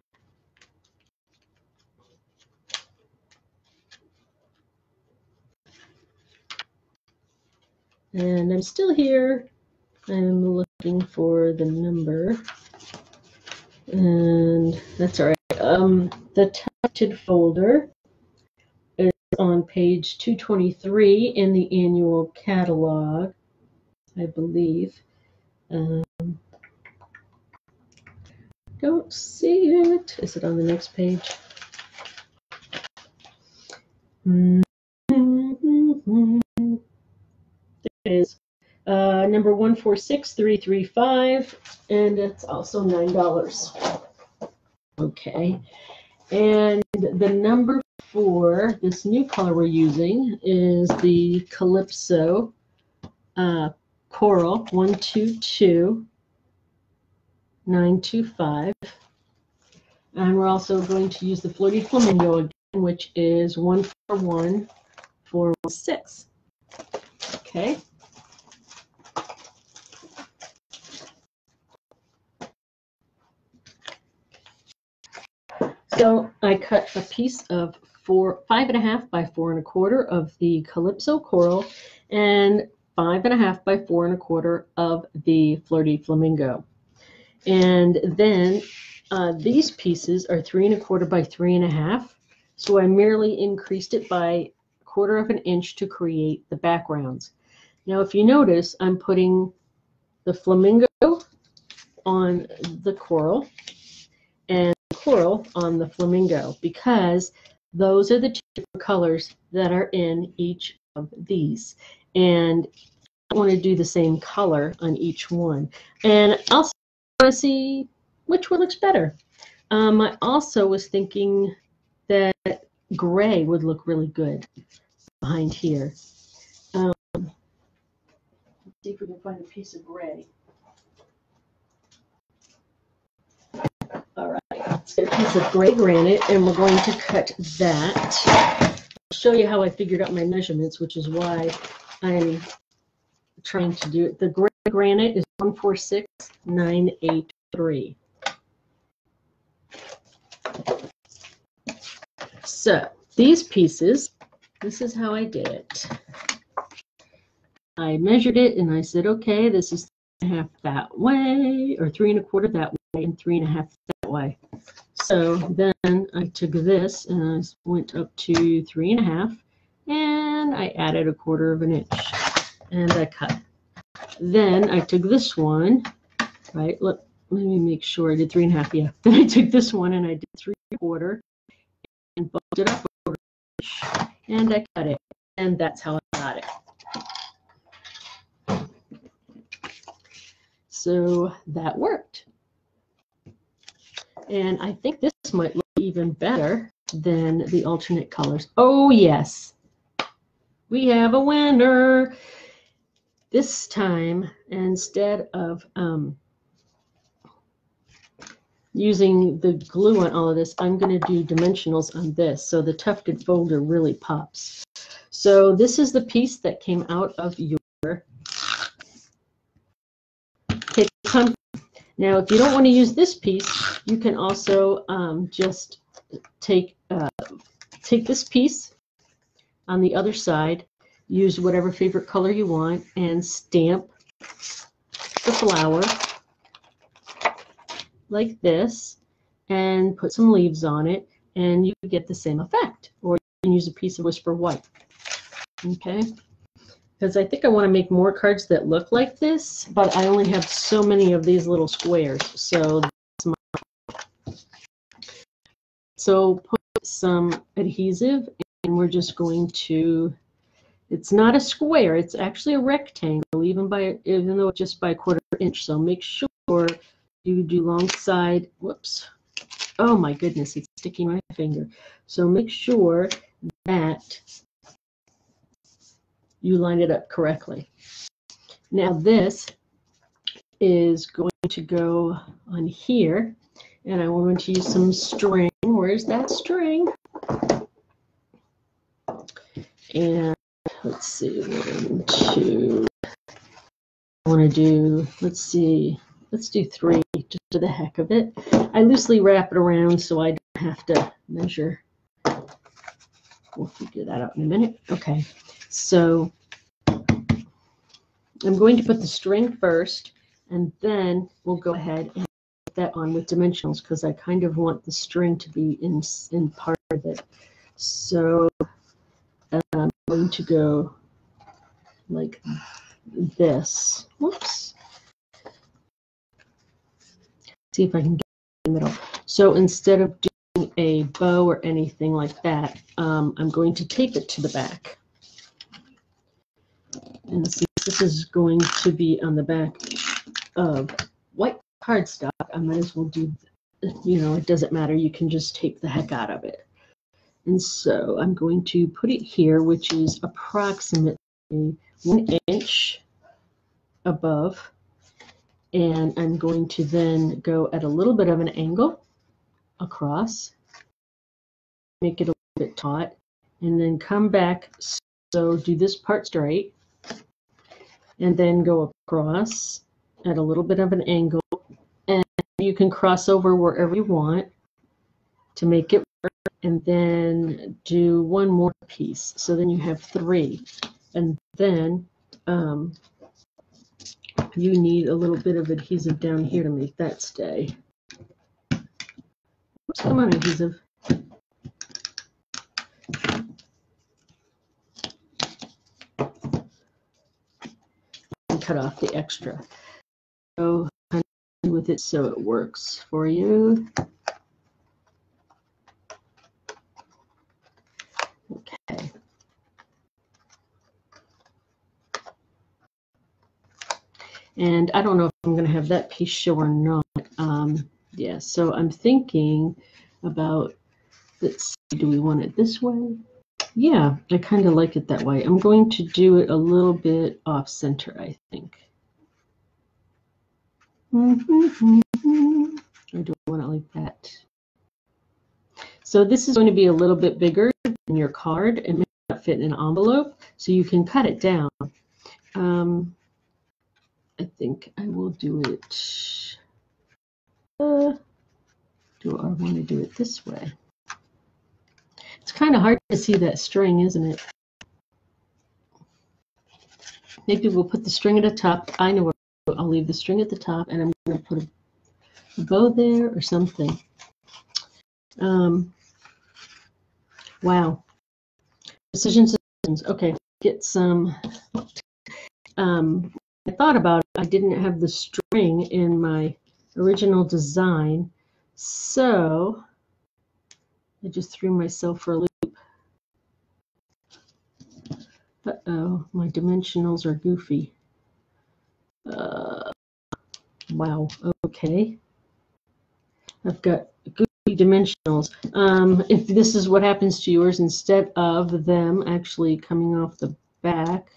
[SPEAKER 1] And I'm still here. I'm looking for the number. And that's all right. The tufted folder is on page 223 in the annual catalog, I believe. Don't see it. Is it on the next page? It is number 146335, and it's also $9. Okay, and the number for this new color we're using is the Calypso Coral 122925, and we're also going to use the Flirty Flamingo again, which is 141416. Okay. So I cut a piece of 5.5 by 4 1/4 of the Calypso Coral and 5.5 by 4 1/4 of the Flirty Flamingo. And then these pieces are 3 1/4 by 3 1/2. So I merely increased it by 1/4 of an inch to create the backgrounds. Now, if you notice, I'm putting the flamingo on the coral and coral on the flamingo, because those are the two different colors that are in each of these, and I want to do the same color on each one. And also want to see which one looks better. I also was thinking that gray would look really good behind here. Let's see if we can find a piece of gray. All right, let's get a piece of gray granite, and we're going to cut that. I'll show you how I figured out my measurements, which is why I'm trying to do it. The gray granite is 146983. So these pieces, this is how I did it. I measured it and I said, okay, this is 3 1/2 that way, or 3 1/4 that way, and 3 1/2 that way. So then I took this and I went up to 3 1/2, and I added 1/4 of an inch, and I cut. Then I took this one, right? Let me make sure I did 3 1/2. Yeah. Then I took this one and I did 3 1/4 and bumped it up 1/4 inch, and I cut it, and that's how I got it. So that worked. And I think this might look even better than the alternate colors. Oh, yes. We have a winner. This time, instead of using the glue on all of this, I'm going to do dimensionals on this, so the tufted folder really pops. So this is the piece that came out of your kit. Now, if you don't want to use this piece, you can also just take this piece on the other side, use whatever favorite color you want, and stamp the flower like this, and put some leaves on it, and you get the same effect. Or you can use a piece of Whisper White. Okay, because I think I want to make more cards that look like this, but I only have so many of these little squares. So put some adhesive, and we're just going to, it's not a square, it's actually a rectangle, even though it's just by a 1/4 inch. So make sure you do long side, whoops. Oh my goodness, it's sticking my finger. So make sure that you line it up correctly. Now this is going to go on here, and I want to use some string. Where's that string? And let's see, 1, 2. I want to do, let's see, let's do 3 just for the heck of it. I loosely wrap it around so I don't have to measure. We'll figure that out in a minute. Okay, so I'm going to put the string first, and then we'll go ahead and put that on with dimensionals because I kind of want the string to be in part of it. So I'm going to go like this. Whoops. See if I can get in the middle. So instead of doing a bow or anything like that, I'm going to tape it to the back. And since this is going to be on the back of white cardstock, I might as well do, it doesn't matter. You can just tape the heck out of it. And so I'm going to put it here, which is approximately 1 inch above. And I'm going to then go at a little bit of an angle across, make it a little bit taut, and then come back. So do this part straight, and then go across at a little bit of an angle, and you can cross over wherever you want to make it work, and then do one more piece. So then you have 3, and then you need a little bit of adhesive down here to make that stay. Oops, come on, adhesive. Cut off the extra. So with it so it works for you. Okay. And I don't know if I'm going to have that piece show or not. Yeah, so I'm thinking about, let's see, do we want it this way? Yeah, I kind of like it that way. I'm going to do it a little bit off center, I think. Or do I want it like that? So this is going to be a little bit bigger than your card. It may not fit in an envelope, so you can cut it down. I think I will do it. Do I want to do it this way? It's kind of hard to see that string, isn't it? Maybe we'll put the string at the top. I know where I'll leave the string at the top, and I'm going to put a bow there or something. Wow. Decisions. Okay, get some. I thought about it. I didn't have the string in my original design, so I just threw myself for a loop. Uh-oh, my dimensionals are goofy. Wow, okay. I've got goofy dimensionals. If this is what happens to yours, instead of them actually coming off the back,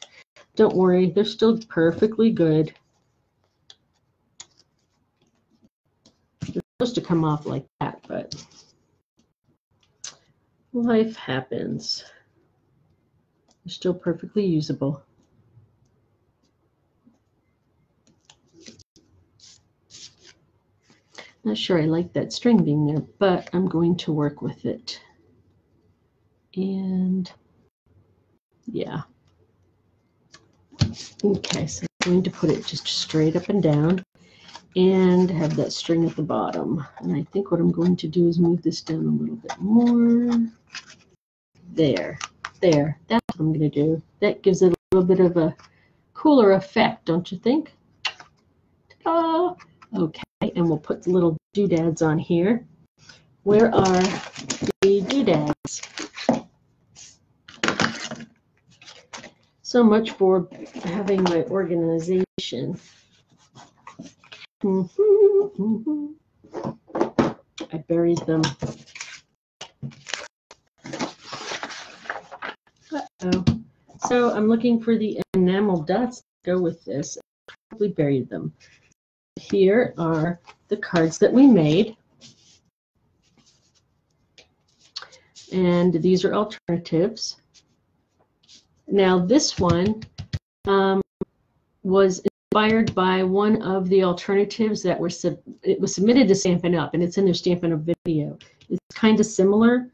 [SPEAKER 1] don't worry, they're still perfectly good. They're supposed to come off like that, but life happens. They're still perfectly usable. Not sure I like that string being there, but I'm going to work with it. And yeah. Okay, so I'm going to put it just straight up and down and have that string at the bottom. And I think what I'm going to do is move this down a little bit more. There. That's what I'm going to do. That gives it a little bit of a cooler effect, don't you think? Ta-da! Okay, and we'll put the little doodads on here. Where are the doodads? So much for having my organization. I buried them. Uh-oh. So I'm looking for the enamel dots to go with this. I probably buried them. Here are the cards that we made. And these are alternatives. Now this one was inspired by one of the alternatives that it was submitted to Stampin' Up, and it's in their Stampin' Up video. It's kind of similar.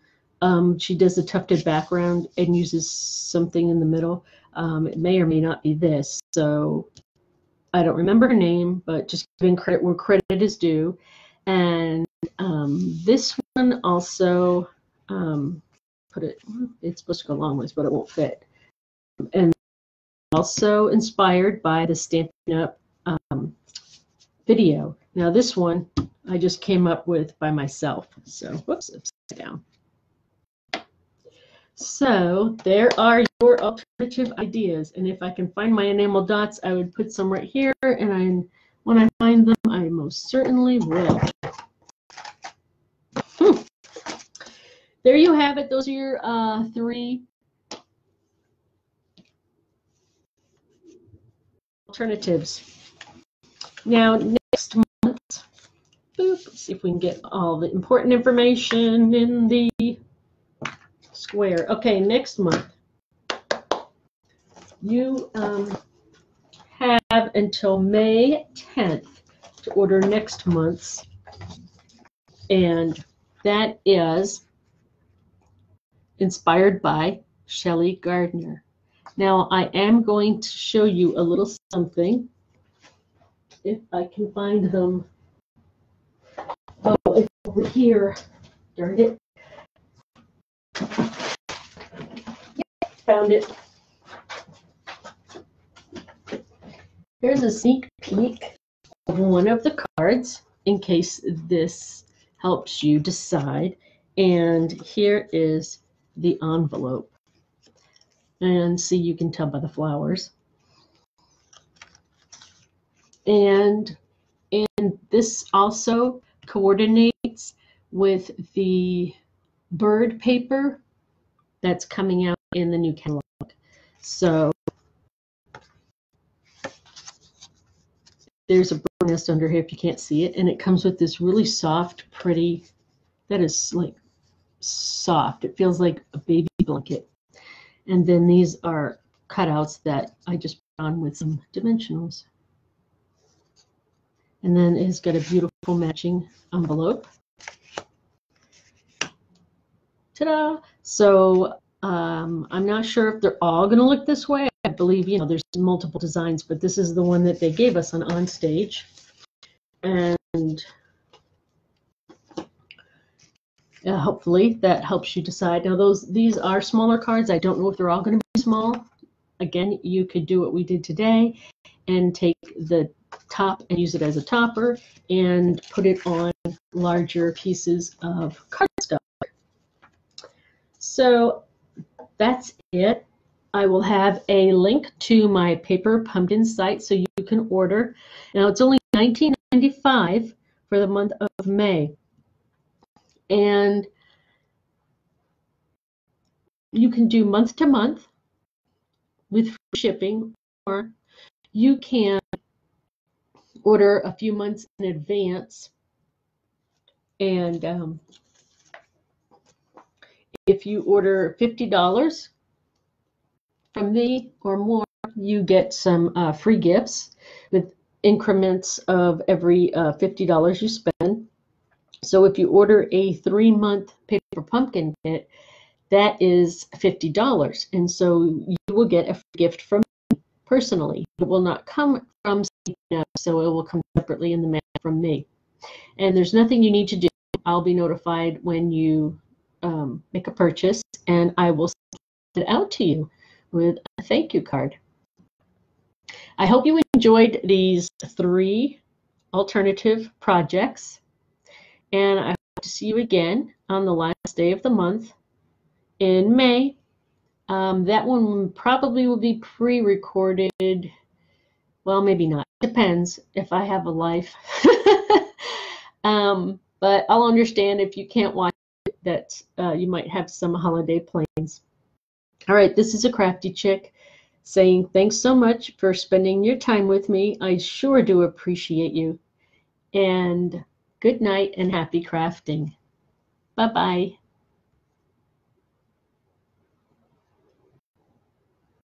[SPEAKER 1] She does a tufted background and uses something in the middle. It may or may not be this, so I don't remember her name, but just giving credit where credit is due. And this one also it's supposed to go long ways, but it won't fit. And also inspired by the Stampin' Up video. Now this one I just came up with by myself. So whoops, upside down. So there are your alternative ideas, and if I can find my enamel dots, I would put some right here, and when I find them, I most certainly will. There you have it. Those are your 3 alternatives. Now next month, let's see if we can get all the important information in the square. Okay, next month you have until May 10th to order next month's, and that is inspired by Shelley Gardner. Now I am going to show you a little something, if I can find them. Oh, it's over here. Darn it. Yep, found it. Here's a sneak peek of one of the cards in case this helps you decide. And here is the envelope. And see, you can tell by the flowers. And this also coordinates with the bird paper that's coming out in the new catalog. So there's a bird nest under here if you can't see it, and it comes with this really soft, pretty, that is like soft. It feels like a baby blanket. And then these are cutouts that I just put on with some dimensionals. And then it's got a beautiful matching envelope. Ta-da! So I'm not sure if they're all going to look this way. I believe, there's multiple designs, but this is the one that they gave us on stage. And hopefully that helps you decide. Now these are smaller cards. I don't know if they're all going to be small. Again, you could do what we did today and take the top and use it as a topper and put it on larger pieces of cardstock. So that's it. I will have a link to my paper pumpkin site so you can order. Now it's only $19.95 for the month of May. And you can do month to month with free shipping, or you can order a few months in advance. And if you order $50 from me or more, you get some free gifts with increments of every $50 you spend. So if you order a 3-month paper pumpkin kit, that is $50. And so you will get a free gift from me personally. It will not come from Stampin' Up, so it will come separately in the mail from me. And there's nothing you need to do. I'll be notified when you make a purchase, and I will send it out to you with a thank you card. I hope you enjoyed these 3 alternative projects, and I hope to see you again on the last day of the month in May. That one probably will be pre-recorded. Well, maybe not. Depends if I have a life. But I'll understand if you can't watch it, that you might have some holiday plans. All right, this is a crafty chick saying thanks so much for spending your time with me. I sure do appreciate you. And good night and happy crafting. Bye-bye.